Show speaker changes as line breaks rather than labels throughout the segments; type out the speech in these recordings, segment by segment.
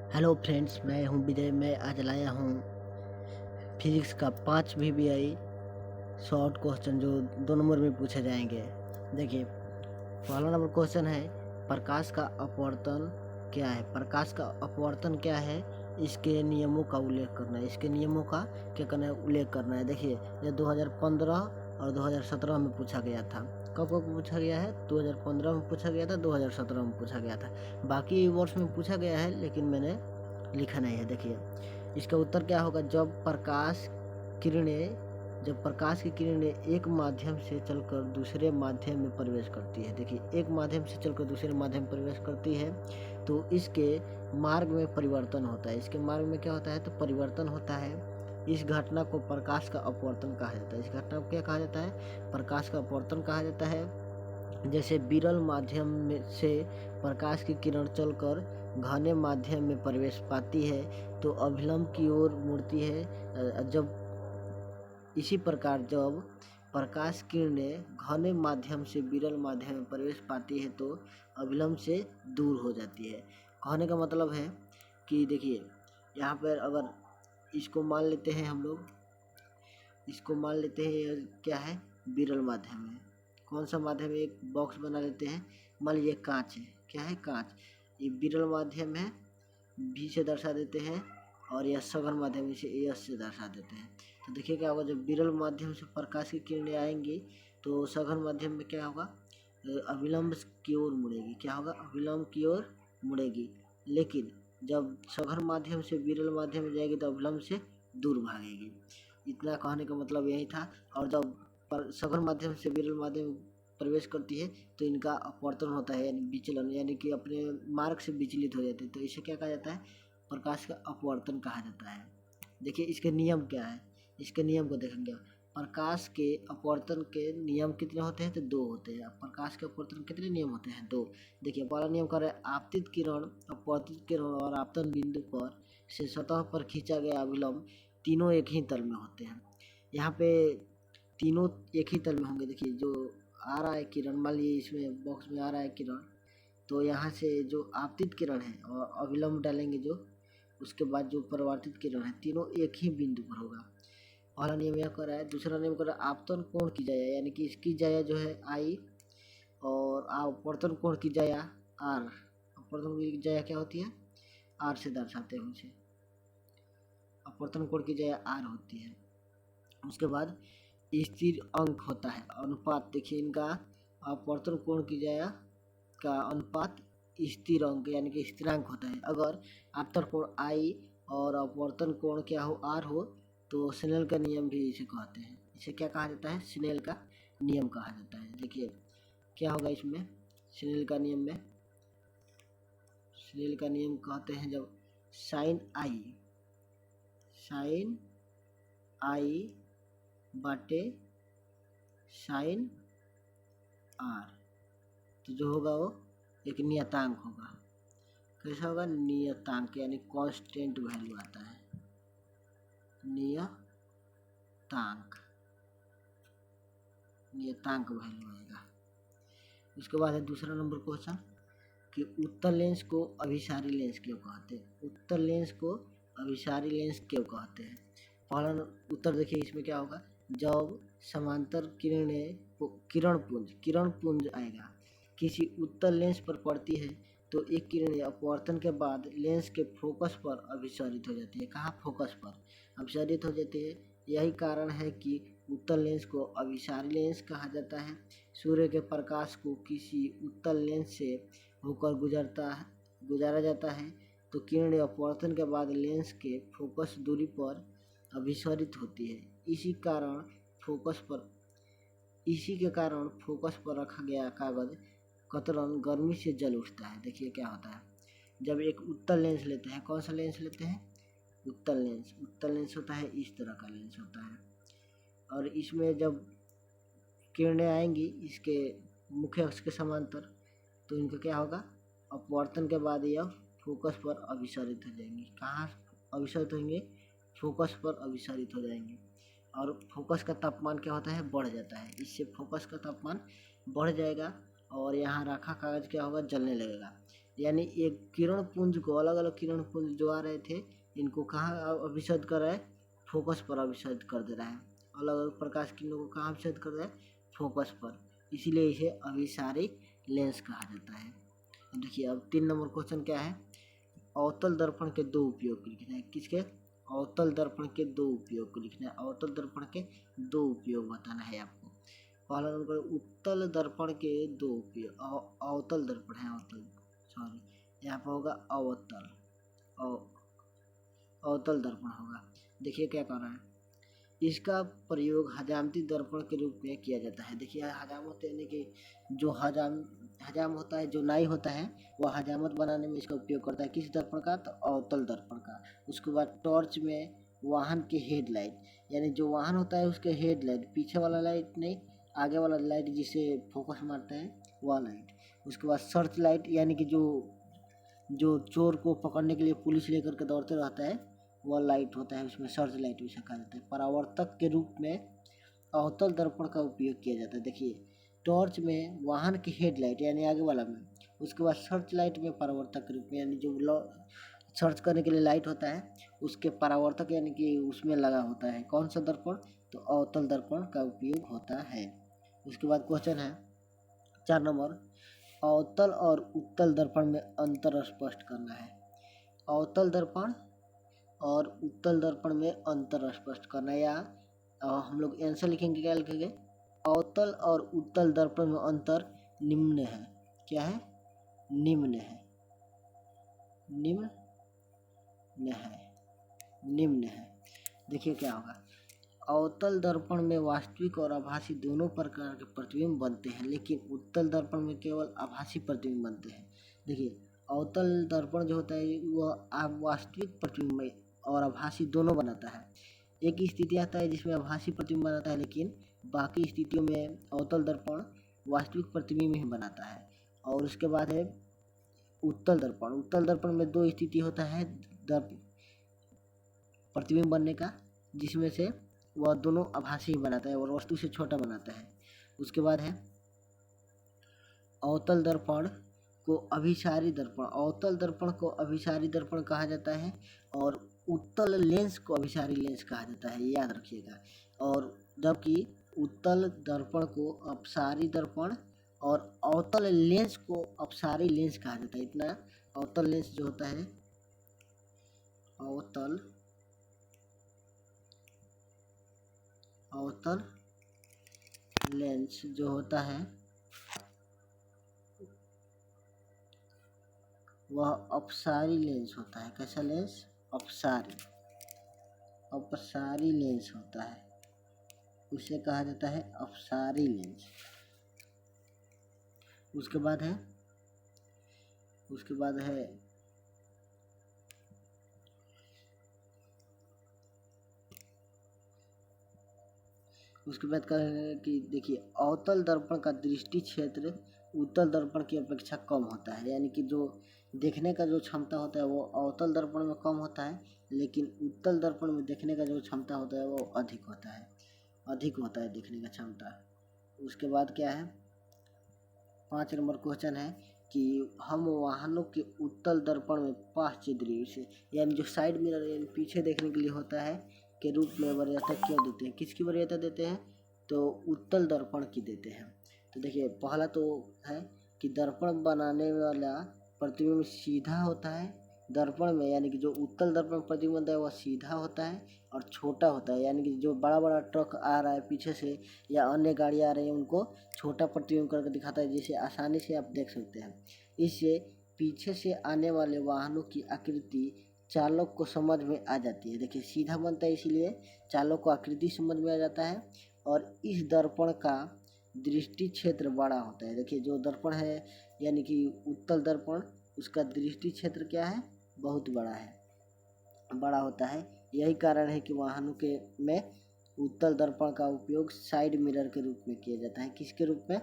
Hello friends, मैं हूं विजय। मैं आज लाया हूं फिजिक्स का 5 VBI शॉर्ट क्वेश्चन जो 2 नंबर में पूछे जाएंगे। देखिए, पहला नंबर क्वेश्चन है, प्रकाश का अपवर्तन क्या है। प्रकाश का अपवर्तन क्या है, इसके नियमों का उल्लेख करना है। इसके नियमों का क्या करना है, उल्लेख करना है। देखिए, ये 2015 और 2017 में पूछा गया था। कब कब पूछा गया है? 2015 में पूछा गया था, 2017 में पूछा गया था। बाकी वर्ष में पूछा गया है, लेकिन मैंने लिखा नहीं है। देखिए, इसका उत्तर क्या होगा। जब प्रकाश की किरणें एक माध्यम से चलकर दूसरे माध्यम में प्रवेश करती है। देखिए, एक माध्यम से चलकर दूसरे माध्यम में प्रवेश करती है तो इसके मार्ग में परिवर्तन होता है। इसके मार्ग में क्या होता है, तो परिवर्तन होता है। इस घटना को प्रकाश का अपवर्तन कहा जाता है। इस घटना को क्या कहा जाता है, प्रकाश का अपवर्तन कहा जाता है। जैसे विरल माध्यम में से प्रकाश की किरण चलकर घने माध्यम में प्रवेश पाती है तो अभिलंब की ओर मुड़ती है। जब इसी प्रकार जब प्रकाश किरणें घने माध्यम से विरल माध्यम में प्रवेश पाती है तो अभिलंब से दूर हो जाती है। कहने का मतलब है कि देखिए, यहाँ पर अगर इसको मान लेते हैं हम लोग, इसको मान लेते हैं ये क्या है, विरल माध्यम है। कौन सा माध्यम है, एक बॉक्स बना लेते हैं। मान लीजिए कांच है। क्या है, कांच। ये विरल माध्यम है, भी से दर्शा देते हैं, और यह सघन माध्यम से एस से दर्शा देते हैं। तो देखिए क्या होगा, जब विरल माध्यम से प्रकाश की किरणें आएंगी तो सघन माध्यम में क्या होगा, अभिलंब की ओर मुड़ेगी। क्या होगा, अभिलंब की ओर मुड़ेगी। लेकिन जब सघन माध्यम से विरल माध्यम में जाएगी तो अभिलंब से दूर भागेगी। इतना कहने का मतलब यही था। और जब सघन माध्यम से विरल माध्यम में प्रवेश करती है तो इनका अपवर्तन होता है, यानी विचलन, यानी कि अपने मार्ग से विचलित हो जाते हैं। तो इसे क्या कहा जाता है, प्रकाश का अपवर्तन कहा जाता है। देखिए, इसके नियम क्या है, इसके नियम को देखेंगे। प्रकाश के अपवर्तन के नियम कितने होते हैं, तो 2 होते हैं। प्रकाश के अपवर्तन कितने नियम होते हैं, 2। देखिए, पहला नियम कर रहा है, आपतित किरण, अपवर्तित किरण और आपतन बिंदु पर से सतह पर खींचा गया अभिलंब तीनों एक ही तल में होते हैं। यहाँ पे तीनों एक ही तल में होंगे। देखिए, जो आ रहा है किरण, मान लीजिए इसमें बॉक्स में आ रहा है किरण, तो यहाँ से जो आपतित किरण है और अभिलंब डालेंगे जो, उसके बाद जो परावर्तित किरण है, तीनों एक ही बिंदु पर होगा। पहला नियम यह कर रहा है। दूसरा नियम कर रहा है, आपतन कोण की जाया, यानी कि इसकी जाया जो है आई और अपवर्तन कोण की जाया आर। अपवर्तन की जाया क्या होती है, आर से दर्शाते हैं उसे। अपवर्तन कोण की जाया आर होती है। उसके बाद स्थिर अंक होता है, अनुपात। देखिए, इनका अपवर्तन कोण की जाया का अनुपात स्थिर अंक यानी कि स्थिरांक होता है। अगर आपतन कोण आई और अपवर्तन कोण क्या हो, आर हो, तो स्नेल का नियम भी इसे कहते हैं। इसे क्या कहा जाता है, स्नेल का नियम कहा जाता है। देखिए क्या होगा इसमें, स्नेल का नियम में, स्नेल का नियम कहते हैं, जब साइन आई बाटे साइन आर, तो जो होगा वो एक नियतांक होगा। कैसा होगा, नियतांक, यानी कांस्टेंट वैल्यू आता है, नियतांक वैल्यू आएगा। उसके बाद है दूसरा नंबर क्वेश्चन कि उत्तल लेंस को अभिसारी लेंस क्यों कहते हैं। उत्तल लेंस को अभिसारी लेंस क्यों कहते हैं। पहला उत्तर देखिए, इसमें क्या होगा, जब समांतर किरण पुंज आएगा किसी उत्तल लेंस पर पड़ती है तो एक किरण अपवर्तन के बाद लेंस के फोकस पर अभिसारित हो जाती है। कहाँ, फोकस पर अभिसारित हो जाती है। यही कारण है कि उत्तल लेंस को अभिसारी लेंस कहा जाता है। सूर्य के प्रकाश को किसी उत्तल लेंस से होकर गुजारा जाता है तो किरण अपवर्तन के बाद लेंस के फोकस दूरी पर अभिसारित होती है। इसी के कारण फोकस पर रखा गया कागज कतरन गर्मी से जल उठता है। देखिए क्या होता है, जब एक उत्तल लेंस लेते हैं, कौन सा लेंस लेते हैं, उत्तल लेंस होता है, इस तरह का लेंस होता है। और इसमें जब किरणें आएंगी इसके मुख्य अक्ष के समांतर तो इनका क्या होगा, अपवर्तन के बाद यह फोकस पर अभिसारित हो जाएंगी। कहाँ अभिसारित होंगे, फोकस पर अभिसारित हो जाएंगे। और फोकस का तापमान क्या होता है, बढ़ जाता है। इससे फोकस का तापमान बढ़ जाएगा और यहाँ रखा कागज क्या होगा, जलने लगेगा। यानी एक किरण पुंज को, अलग अलग किरण पुंज जो आ रहे थे, इनको कहाँ अभिसत कर रहा है, फोकस पर अभिसत कर दे रहा है। अलग अलग प्रकाश किरणों को कहाँ अभिसत कर रहा है, फोकस पर, इसीलिए इसे अभिसारी लेंस कहा जाता है। देखिए अब 3 नंबर क्वेश्चन क्या है, अवतल दर्पण के दो उपयोग लिखना है। किसके, अवतल दर्पण के दो उपयोग को लिखना है। अवतल दर्पण के दो उपयोग बताना है आपको। पहला नंबर उत्तल दर्पण के दो उपयोग, अवतल दर्पण है, अवतल, सॉरी यहाँ पर होगा अवतल, अवतल दर्पण होगा। देखिए क्या कर रहा है, इसका प्रयोग हजामती दर्पण के रूप में किया जाता है। देखिए हजामत यानी कि जो हजाम होता है, जो नाई होता है, वह हजामत बनाने में इसका उपयोग करता है। किस दर्पण का, तो अवतल दर्पण का। उसके बाद टॉर्च में वाहन के हेडलाइट, यानी जो वाहन होता है उसके हेडलाइट, पीछे वाला लाइट नहीं, आगे वाला लाइट जिसे फोकस मारता है वह लाइट। उसके बाद सर्च लाइट, यानी कि जो चोर को पकड़ने के लिए पुलिस लेकर के दौड़ते रहता है, वह लाइट होता है, उसमें सर्च लाइट भी कहा जाता है। परावर्तक के रूप में अवतल दर्पण का उपयोग किया जाता है। देखिए टॉर्च में वाहन की हेडलाइट यानी आगे वाला में, उसके बाद सर्च लाइट में परावर्तक के रूप में, यानी जो सर्च करने के लिए लाइट होता है उसके परावर्तक यानी कि उसमें लगा होता है। कौन सा दर्पण, तो अवतल दर्पण का उपयोग होता है। उसके बाद क्वेश्चन है 4 नंबर, अवतल और उत्तल दर्पण में अंतर स्पष्ट करना है। अवतल दर्पण और उत्तल दर्पण में अंतर स्पष्ट करना, या हम लोग आंसर लिखेंगे, क्या लिखेंगे, अवतल और उत्तल दर्पण में अंतर निम्न है। क्या है, निम्न है, निम्न है, निम्न है। देखिए क्या होगा, अवतल दर्पण में वास्तविक और आभासी दोनों प्रकार के प्रतिबिंब बनते हैं, लेकिन उत्तल दर्पण में केवल आभासी प्रतिबिंब बनते हैं। देखिए अवतल दर्पण जो होता है वह वास्तविक प्रतिबिंब और आभासी दोनों बनाता है। एक स्थिति आता है जिसमें आभासी प्रतिबिंब बनाता है, लेकिन बाकी स्थितियों में अवतल दर्पण वास्तविक प्रतिबिंब ही बनाता है। और उसके बाद है उत्तल दर्पण। उत्तल दर्पण में दो स्थिति होता है प्रतिबिंब बनने का, जिसमें से वह दोनों आभासी ही बनाता है और वस्तु से छोटा बनाता है। उसके बाद है अवतल दर्पण को अभिसारी दर्पण। अवतल दर्पण को अभिसारी दर्पण कहा जाता है और उत्तल लेंस को अभिसारी लेंस कहा जाता है, याद रखिएगा। और जबकि उत्तल दर्पण को अपसारी दर्पण और अवतल लेंस को अपसारी लेंस कहा जाता है। इतना अवतल लेंस जो होता है, अवतल लेंस जो होता है वह अपसारी लेंस होता है। कैसा लेंस, अपसारी लेंस होता है, उसे कहा जाता है अपसारी लेंस। उसके बाद है उसके बाद कहेंगे कि देखिए अवतल दर्पण का दृष्टि क्षेत्र उत्तल दर्पण की अपेक्षा कम होता है, यानी कि जो देखने का जो क्षमता होता है वो अवतल दर्पण में कम होता है, लेकिन उत्तल दर्पण में देखने का जो क्षमता होता है वो अधिक होता है देखने का क्षमता। उसके बाद क्या है, 5 नंबर क्वेश्चन है कि हम वाहनों के उत्तल दर्पण में पार्श्व दृश्य यानी जो साइड मिरर यानी पीछे देखने के लिए होता है के रूप में वरीयता क्यों देते हैं, किसकी वरीयता देते हैं, तो उत्तल दर्पण की देते हैं। तो देखिए पहला तो है कि दर्पण बनाने वाला प्रतिबिंब सीधा होता है दर्पण में, यानी कि जो उत्तल दर्पण प्रतिबिंब बनता है वह सीधा होता है और छोटा होता है, यानी कि जो बड़ा बड़ा ट्रक आ रहा है पीछे से या अन्य गाड़ी आ रही है उनको छोटा प्रतिबिंब करके दिखाता है, जिसे आसानी से आप देख सकते हैं। इससे पीछे से आने वाले वाहनों की आकृति चालक को समझ में आ जाती है। देखिए सीधा बनता है इसीलिए चालक को आकृति समझ में आ जाता है, और इस दर्पण का दृष्टि क्षेत्र बड़ा होता है। देखिए जो दर्पण है यानी कि उत्तल दर्पण, उसका दृष्टि क्षेत्र क्या है, बहुत बड़ा होता है। यही कारण है कि वाहनों के में उत्तल दर्पण का उपयोग साइड मिरर के रूप में किया जाता है। किसके रूप में,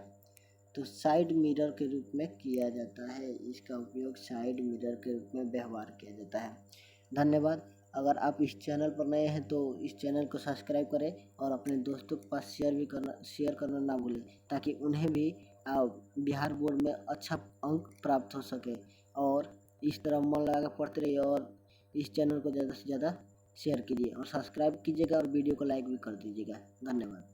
तो साइड मिरर के रूप में किया जाता है। इसका उपयोग साइड मिरर के रूप में व्यवहार किया जाता है। धन्यवाद। अगर आप इस चैनल पर नए हैं तो इस चैनल को सब्सक्राइब करें और अपने दोस्तों के पास शेयर करना ना भूलें, ताकि उन्हें भी बिहार बोर्ड में अच्छा अंक प्राप्त हो सके। और इस तरह मन लगा कर पढ़ते रहिए और इस चैनल को ज़्यादा से ज़्यादा शेयर कीजिए और सब्सक्राइब कीजिएगा और वीडियो को लाइक भी कर दीजिएगा। धन्यवाद।